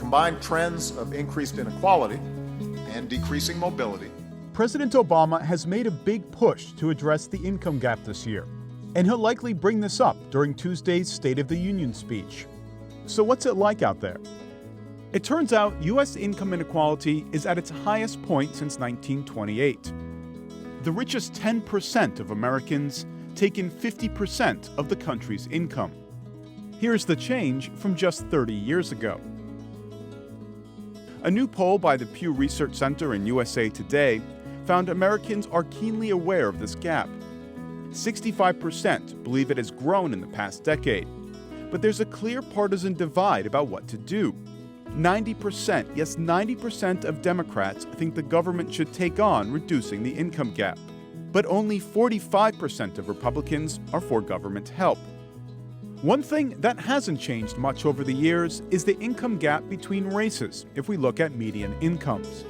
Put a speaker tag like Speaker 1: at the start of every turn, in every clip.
Speaker 1: combined trends of increased inequality and decreasing mobility,
Speaker 2: President Obama has made a big push to address the income gap this year, and he'll likely bring this up during Tuesday's State of the Union speech. So what's it like out there? It turns out U.S. income inequality is at its highest point since 1928. The richest 10% of Americans take in 50% of the country's income. Here's the change from just 30 years ago. A new poll by the Pew Research Center in USA Today found Americans are keenly aware of this gap. 65% believe it has grown in the past decade, but there's a clear partisan divide about what to do. 90%, yes, 90% of Democrats think the government should take on reducing the income gap, but only 45% of Republicans are for government help. One thing that hasn't changed much over the years is the income gap between races if we look at median incomes.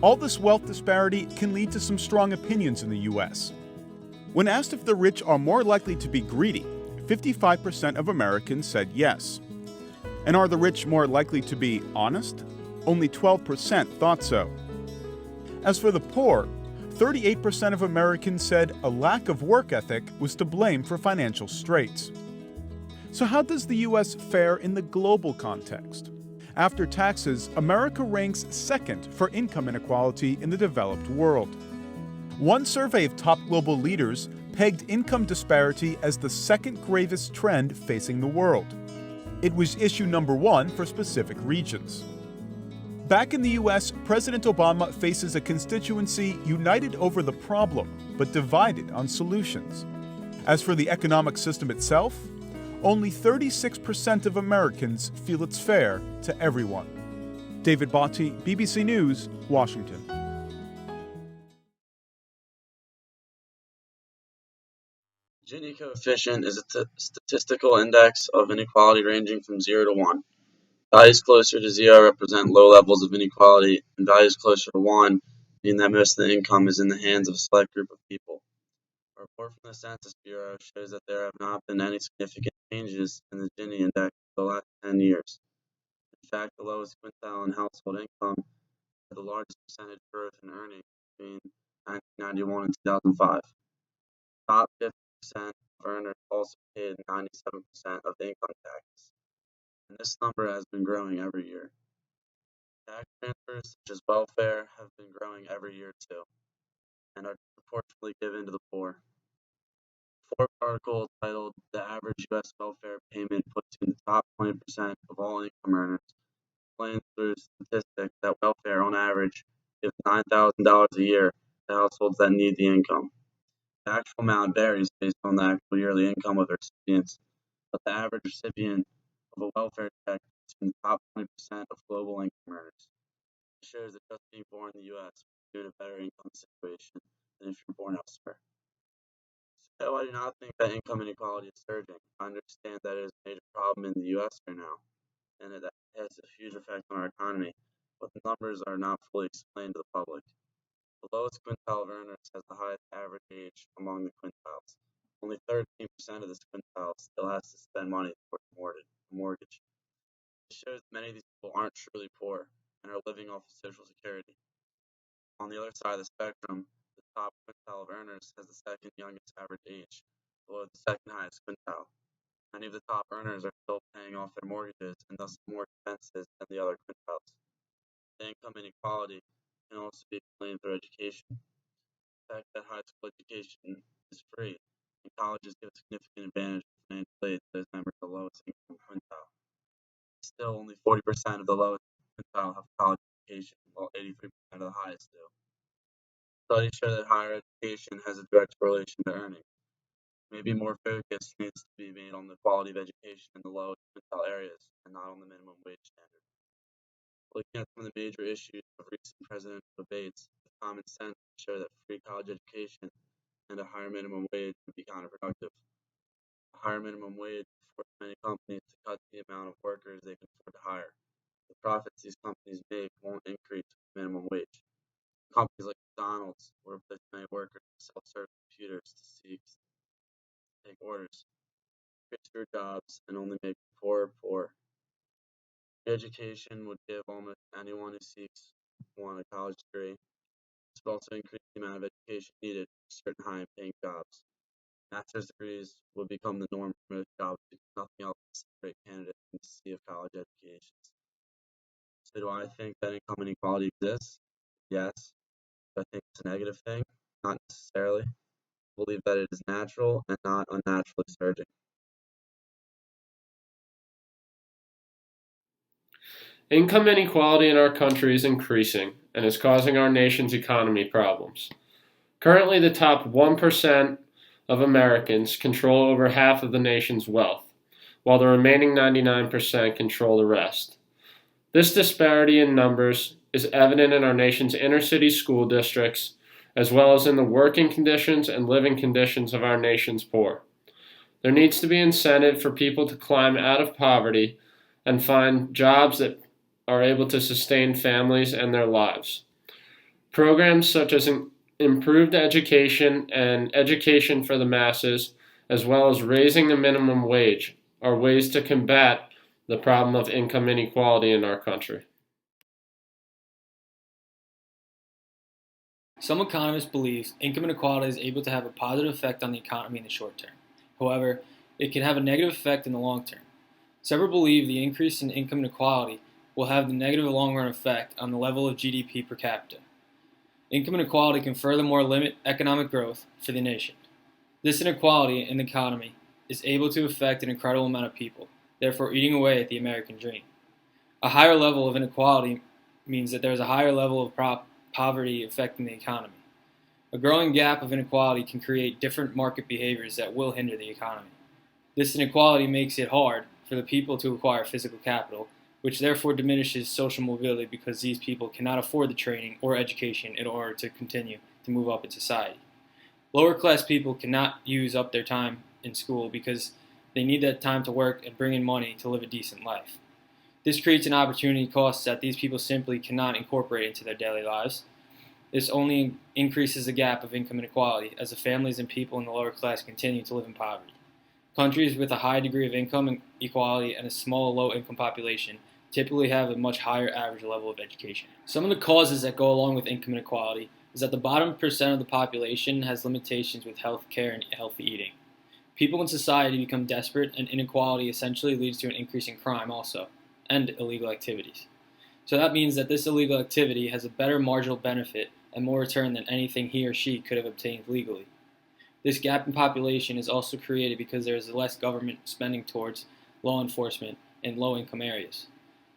Speaker 2: All this wealth disparity can lead to some strong opinions in the U.S. When asked if the rich are more likely to be greedy, 55% of Americans said yes. And are the rich more likely to be honest? Only 12% thought so. As for the poor, 38% of Americans said a lack of work ethic was to blame for financial straits. So how does the U.S. fare in the global context? After taxes, America ranks second for income inequality in the developed world. One survey of top global leaders pegged income disparity as the second gravest trend facing the world. It was issue number one for specific regions. Back in the U.S., President Obama faces a constituency united over the problem, but divided on solutions. As for the economic system itself, only 36% of Americans feel it's fair to everyone. David Botti, BBC News, Washington.
Speaker 3: Gini coefficient is a statistical index of inequality ranging from 0 to 1. Values closer to 0 represent low levels of inequality, and values closer to 1 mean that most of the income is in the hands of a select group of people. A report from the Census Bureau shows that there have not been any significant changes in the Gini index for the last 10 years. In fact, the lowest quintile in household income had the largest percentage growth in earnings between 1991 and 2005. Top 50% of earners also paid 97% of the income taxes, and this number has been growing every year. Tax transfers such as welfare have been growing every year too, and are disproportionately given to the poor. A Forbes article titled "The Average U.S. Welfare Payment Puts You in the Top 20% of All Income Earners" explains through statistics that welfare on average gives $9,000 a year to households that need the income. The actual amount varies based on the actual yearly income of the recipients, but the average recipient of a welfare check is in the top 20% of global income earners. It shows that just being born in the U.S. puts you in a better income situation than if you're born elsewhere. So I do not think that income inequality is surging. I understand that it is a major problem in the U.S. right now, and that has a huge effect on our economy, but the numbers are not fully explained to the public. The lowest quintile of earners has the highest average age among the quintiles. Only 13% of this quintile still has to spend money towards a mortgage. It shows that many of these people aren't truly poor and are living off of Social Security. On the other side of the spectrum, the top quintile of earners has the second youngest average age, below the second highest quintile. Many of the top earners are still paying off their mortgages and thus more expenses than the other quintiles. The income inequality can also be explained through education. The fact that high school education is free and colleges give a significant advantage of financial aid to those members of the lowest income quintile. Still, only 40% of the lowest quintile have college education, while 83% of the highest do. Studies show that higher education has a direct relation to earnings. Maybe more focus needs to be made on the quality of education in the lowest quintile areas and not on the minimum wage standard. Looking at some of the major issues of recent presidential debates, the common sense show that free college education and a higher minimum wage would be counterproductive. A higher minimum wage forces many companies to cut the amount of workers they can afford to hire. The profits these companies make won't increase with the minimum wage. Companies like McDonald's will replace many workers with self-service computers to take orders, create fewer jobs, and only make the poor poor. Free education would give almost anyone who seeks one a college degree. This would also increase the amount of education needed for certain high-paying jobs. Master's degrees would become the norm for most jobs because nothing else would separate candidates from the sea of college educations. So do I think that income inequality exists? Yes. Do I think it's a negative thing? Not necessarily. I believe that it is natural and not unnaturally surging.
Speaker 4: Income inequality in our country is increasing and is causing our nation's economy problems. Currently, the top 1% of Americans control over half of the nation's wealth, while the remaining 99% control the rest. This disparity in numbers is evident in our nation's inner city school districts, as well as in the working conditions and living conditions of our nation's poor. There needs to be incentive for people to climb out of poverty and find jobs that are able to sustain families and their lives. Programs such as improved education and education for the masses, as well as raising the minimum wage, are ways to combat the problem of income inequality in our country.
Speaker 5: Some economists believe income inequality is able to have a positive effect on the economy in the short term. However, it can have a negative effect in the long term. Several believe the increase in income inequality will have the negative long-run effect on the level of GDP per capita. Income inequality can furthermore limit economic growth for the nation. This inequality in the economy is able to affect an incredible amount of people, therefore eating away at the American dream. A higher level of inequality means that there is a higher level of poverty affecting the economy. A growing gap of inequality can create different market behaviors that will hinder the economy. This inequality makes it hard for the people to acquire physical capital, which therefore diminishes social mobility because these people cannot afford the training or education in order to continue to move up in society. Lower class people cannot use up their time in school because they need that time to work and bring in money to live a decent life. This creates an opportunity cost that these people simply cannot incorporate into their daily lives. This only increases the gap of income inequality as the families and people in the lower class continue to live in poverty. Countries with a high degree of income equality and a small low-income population typically have a much higher average level of education. Some of the causes that go along with income inequality is that the bottom percent of the population has limitations with health care and healthy eating. People in society become desperate, and inequality essentially leads to an increase in crime also, and illegal activities. So that means that this illegal activity has a better marginal benefit and more return than anything he or she could have obtained legally. This gap in population is also created because there is less government spending towards law enforcement in low-income areas.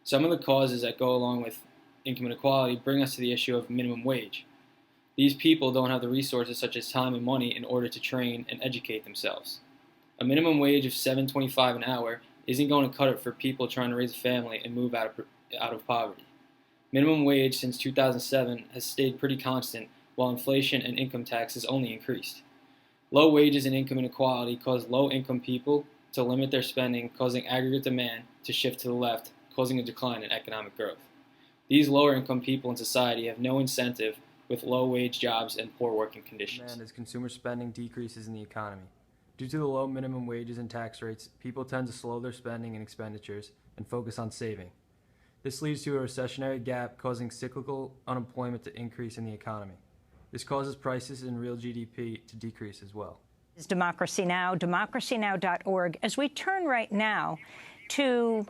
Speaker 5: Some of the causes that go along with income inequality bring us to the issue of minimum wage. These people don't have the resources such as time and money in order to train and educate themselves. A minimum wage of $7.25 an hour isn't going to cut it for people trying to raise a family and move out of poverty. Minimum wage since 2007 has stayed pretty constant, while inflation and income tax has only increased. Low wages and income inequality cause low-income people to limit their spending, causing aggregate demand to shift to the left, causing a decline in economic growth. These lower-income people in society have no incentive with low-wage jobs and poor working conditions.
Speaker 6: Demand as consumer spending decreases in the economy. Due to the low minimum wages and tax rates, people tend to slow their spending and expenditures and focus on saving. This leads to a recessionary gap, causing cyclical unemployment to increase in the economy. This causes prices and real GDP to decrease as well.
Speaker 7: Is Democracy Now!, democracynow.org. As we turn right now to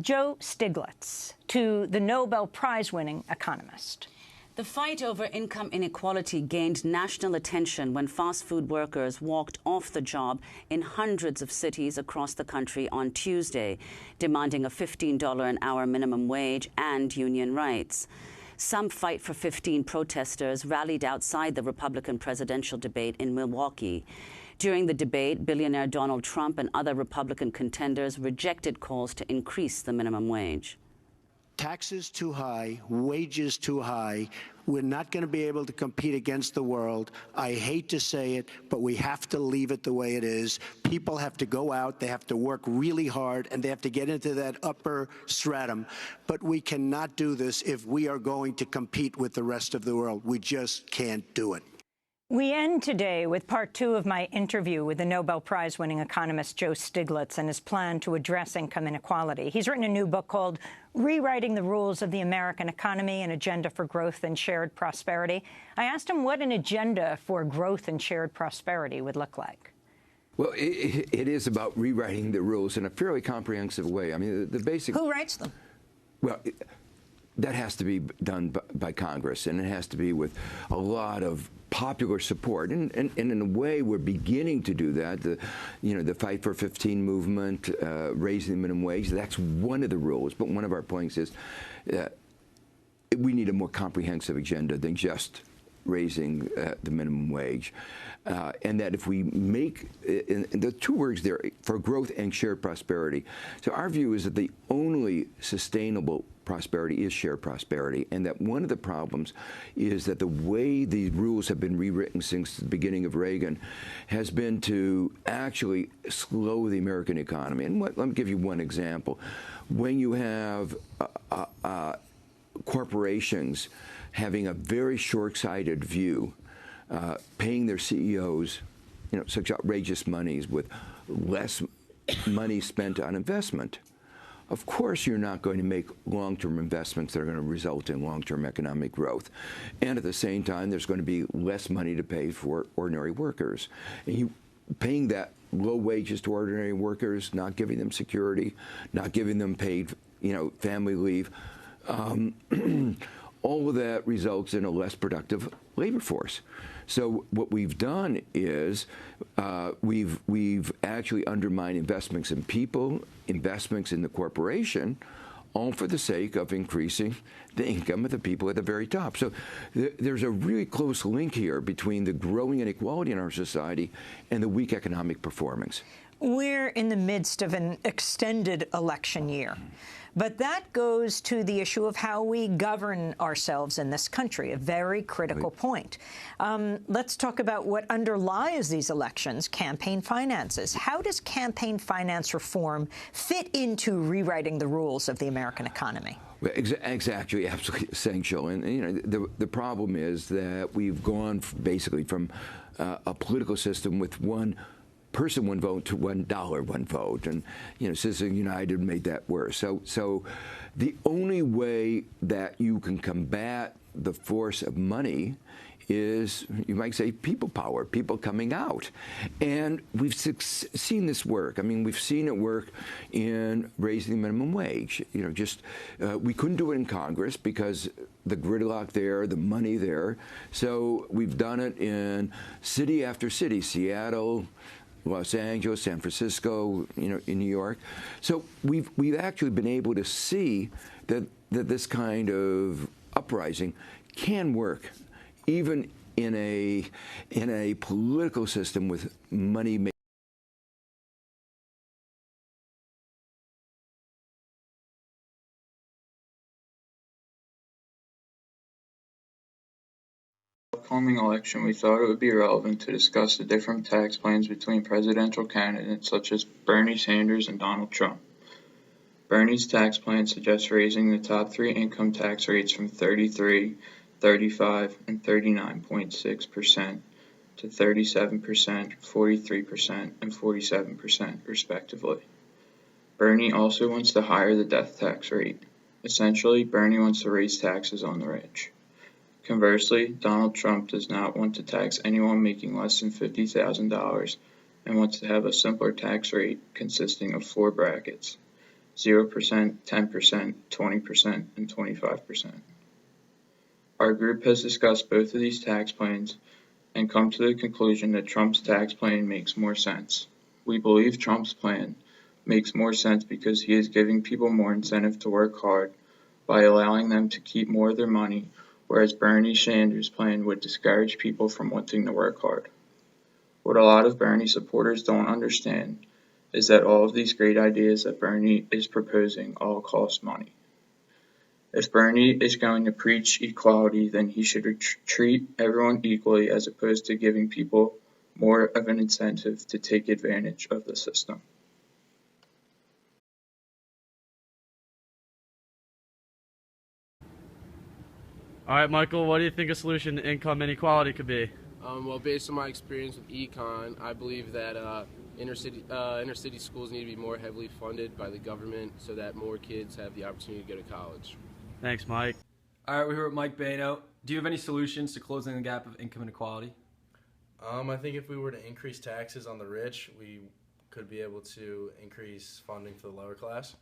Speaker 7: Joe Stiglitz, to the Nobel Prize-winning economist.
Speaker 8: The fight over income inequality gained national attention when fast food workers walked off the job in hundreds of cities across the country on Tuesday, demanding a $15 an hour minimum wage and union rights. Some Fight for 15 protesters rallied outside the Republican presidential debate in Milwaukee. During the debate, billionaire Donald Trump and other Republican contenders rejected calls to increase the minimum wage.
Speaker 9: Taxes too high, wages too high. We're not going to be able to compete against the world. I hate to say it, but we have to leave it the way it is. People have to go out, they have to work really hard, and they have to get into that upper stratum. But we cannot do this if we are going to compete with the rest of the world. We just can't do it.
Speaker 7: We end today with part 2 of my interview with the Nobel Prize-winning economist Joe Stiglitz and his plan to address income inequality. He's written a new book called Rewriting the Rules of the American Economy, an Agenda for Growth and Shared Prosperity. I asked him what an agenda for growth and shared prosperity would look like.
Speaker 10: Well, it is about rewriting the rules in a fairly comprehensive way. I mean, the basic...
Speaker 7: Who writes them?
Speaker 10: Well, that has to be done by Congress, and it has to be with a lot of popular support, and in a way we're beginning to do that. The Fight for 15 movement, raising the minimum wage, that's one of the rules, but one of our points is we need a more comprehensive agenda than just raising the minimum wage, and that if we make the two words there for growth and shared prosperity. So our view is that the only sustainable prosperity is shared prosperity, and that one of the problems is that the way these rules have been rewritten since the beginning of Reagan has been to actually slow the American economy. And let me give you one example. When you have corporations having a very short-sighted view, paying their CEOs, such outrageous monies with less money spent on investment, of course you're not going to make long-term investments that are going to result in long-term economic growth. And at the same time, there's going to be less money to pay for ordinary workers. And paying that low wages to ordinary workers, not giving them security, not giving them paid, family leave, all of that results in a less productive labor force. So what we've done is we've actually undermined investments in people, investments in the corporation, all for the sake of increasing the income of the people at the very top. So there's a really close link here between the growing inequality in our society and the weak economic performance.
Speaker 7: We're in the midst of an extended election year. But that goes to the issue of how we govern ourselves in this country, a very critical point. Let's talk about what underlies these elections, campaign finances. How does campaign finance reform fit into rewriting the rules of the American economy?
Speaker 10: Well, exactly, absolutely essential. And the problem is that we've gone basically from a political system with one person, one vote to $1, one vote, and Citizens United made that worse. So the only way that you can combat the force of money is, you might say, people power, people coming out. And we've seen this work. I mean, we've seen it work in raising the minimum wage. We couldn't do it in Congress because the gridlock there, the money there. So we've done it in city after city, Seattle, Los Angeles, San Francisco, in New York. So we've actually been able to see that this kind of uprising can work, even in a political system with money making.
Speaker 11: Upcoming election, we thought it would be relevant to discuss the different tax plans between presidential candidates such as Bernie Sanders and Donald Trump. Bernie's tax plan suggests raising the top 3 income tax rates from 33, 35, and 39.6% to 37%, 43%, and 47%, respectively. Bernie also wants to higher the death tax rate. Essentially, Bernie wants to raise taxes on the rich. Conversely, Donald Trump does not want to tax anyone making less than $50,000 and wants to have a simpler tax rate consisting of 4 brackets: 0%, 10%, 20%, and 25%. Our group has discussed both of these tax plans and come to the conclusion that Trump's tax plan makes more sense. We believe Trump's plan makes more sense because he is giving people more incentive to work hard by allowing them to keep more of their money, whereas Bernie Sanders' plan would discourage people from wanting to work hard. What a lot of Bernie supporters don't understand is that all of these great ideas that Bernie is proposing all cost money. If Bernie is going to preach equality, then he should treat everyone equally as opposed to giving people more of an incentive to take advantage of the system.
Speaker 12: All right, Michael, what do you think a solution to income inequality could be? Well, based on my experience with econ, I believe that inner city schools need to be more heavily funded by the government so that more kids have the opportunity to go to college.
Speaker 13: Thanks, Mike.
Speaker 6: All right, we're here with Mike Beto. Do you have any solutions to closing the gap of income inequality?
Speaker 14: I think if we were to increase taxes on the rich, we could be able to increase funding for the lower class.